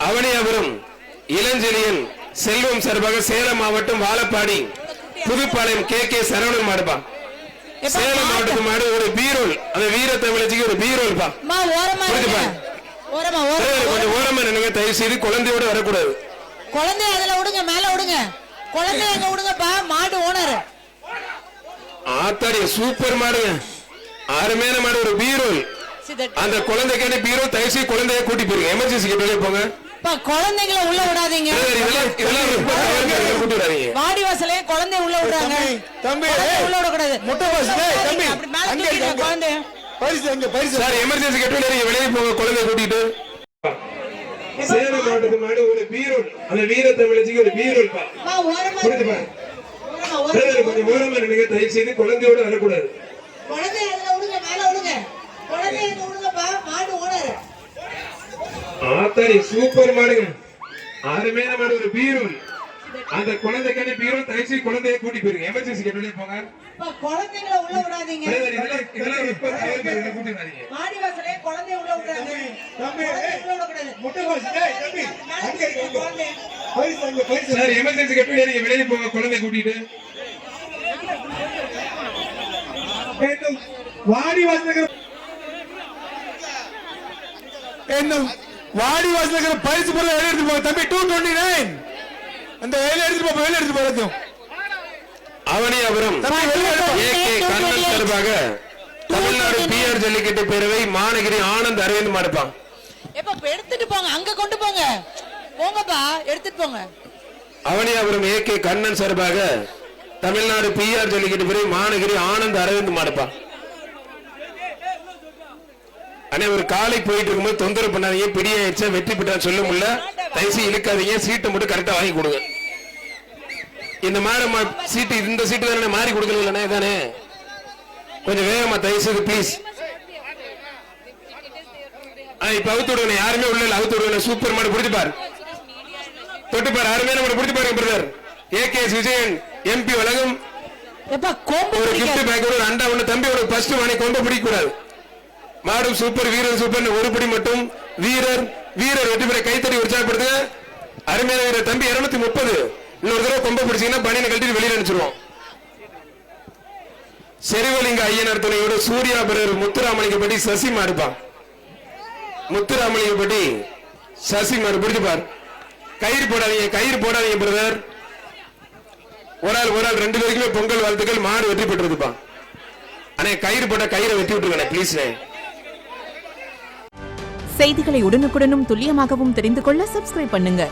அவனியாபுரம் இளஞ்செழியன் செல்வம் சார்பாக சேலம் மாவட்டம் வாழப்பாடி புதுப்பாளையம் கே சரவணன் மாடுப்பா. சேலம் மாவட்டத்து மாடு ஒரு பீரோல், அந்த வீர தமிழச்சிக்கு ஒரு பீரோல் பா. கொஞ்சம் ஓரமா நினைங்க, தயவு செய்து குழந்தையோட வரக்கூடாது. குழந்தை அதுல விடுங்க, மேல விடுங்க, குழந்தை எங்க விடுங்கப்பா. மாடு ஓனர் ஆத்தாடி சூப்பர் மாடுங்க, அருமையான மாடு, ஒரு பீரோல். அந்த குழந்தைக்கான பீரோ, தயவு செய்து குழந்தைய கூட்டி போயிருங்க, எமர்ஜென்சி வெளியே போங்க. குழந்தைங்களை உள்ள விடாதீங்க, வாடி வாசலே குழந்தை உள்ள விடுறாங்க. தம்பி உள்ள விடக்கூடாது, குழந்தை எமர்ஜென்சி வெளியே போங்க, குழந்தைய கூட்டிட்டு. சேலம் மாவட்டத்து மாடு ஒரு பீரோல், அந்த வீர தமிழச்சிக்கு ஒரு பீரோல் பா. கொஞ்சம் ஓரமா நினைங்க, தயவு செய்து குழந்தையோட வரக்கூடாது. குழந்தை அதுல விடுங்க, மேல விடுங்க, குழந்தை எங்க விடுங்கப்பா. மாடு ஓனர் ஆத்தாடி சூப்பர் மாடுங்க, அருமையான மாடு, ஒரு பீரோல். அந்த குழந்தைக்கான பீரோல், தயவு செய்து குழந்தைய கூட்டி போயிருங்க, எமர்ஜென்சி வெளியே போங்க. குழந்தைகளை உள்ள விடாதீங்க, மாடி வாசலே குழந்தை உள்ள விடாதீங்க. எமர்ஜென்சி வெளியே போங்க, குழந்தை கூட்டிட்டு. வாடி வாசல் பரிசு பொருள் எடுத்து போங்க தம்பி. 229 அந்த வேலை எடுத்து போ, வேலை எடுத்து போறதும். அவனியாபுரம் கண்ணன் சார்பாக தமிழ்நாடு பிஆர் ஜல்லிக்கட்டு பேரவை மாநகிரி ஆனந்த் அரவிந்த் மாடுப்பான். எடுத்துட்டு போங்க, அங்க கொண்டு போங்க, போங்கப்பா, எடுத்துட்டு போங்க. அவனியாபுரம் கண்ணன் சார்பாக தமிழ்நாடு பிஆர் ஜல்லிக்கட்டு பேரவை மாநகிரி ஆனந்த் அரவிந்த் மாடுப்பான். அண்ணே, ஒரு காலை போயிட்டு இருக்கும்போது தொந்தரவு பண்ணாதீங்க, பிடியாயிடுச்சா வெற்றி பெற்றான்னு சொல்ல முடியல, தயசி இழுக்காதீங்க, சீட்டை மட்டும் கரெக்டா வாங்கி கொடுங்க. இந்த மாடு சீட்டு, இந்த சீட்டு தானே மாறி கொடுக்கல தானே, கொஞ்சம் வேகமா தயவு செய்து ப்ளீஸ். இப்ப அவுத்து விடுங்க, யாருமே உள்ள அவுத்து விடுங்க. சூப்பர் மாடு பிடிச்சு பாரு, தொட்டு பாரு, அருமையான மாடு பிடிச்சு பாருங்க பிரதர். ஏகேஎஸ் விஜயன் எம்பி வழங்கும் ஒரு கிஃப்ட் பேக், ஒரு அண்டா ஒண்ணு. தம்பி ஒரு ஃபர்ஸ்ட் வாணி கொண்டு பிடிக்க கூடாது. மாடும் சூப்பர், வீரர் சூப்பர், ஒரு படி மட்டும். வீரர் வெற்றி பெற கைத்தறி உற்சாகப்படுத்துங்க. அருமையான வீரர் தம்பி 230. இன்னொரு தடவை கொம்ப பிடிச்சீங்கன்னா பணியை கட்டிட்டு வெளியில அனுப்பிச்சிருவோம். செரிவலிங்க ஐயனார் துணையோடு சூர்யா பிரதர் முத்துராமலிங்கப்பட்டி சசி மாடுப்பான். முத்துராமலிங்கப்பட்டி சசி மாடு பிடிச்சு பார். கயிறு போடாதீங்க பிரதர். ஒரு ஆள் 2 பேருக்குமே பொங்கல் வாழ்த்துக்கள். மாடு வெற்றி பெற்றிருப்பான். ஆனா கயிறு போட்ட கயிறை வெட்டி விட்டுருங்க ப்ளீஸ். செய்திகளை உடனுக்குடனும் துல்லியமாகவும் தெரிந்து கொள்ள சப்ஸ்கிரைப் பண்ணுங்க.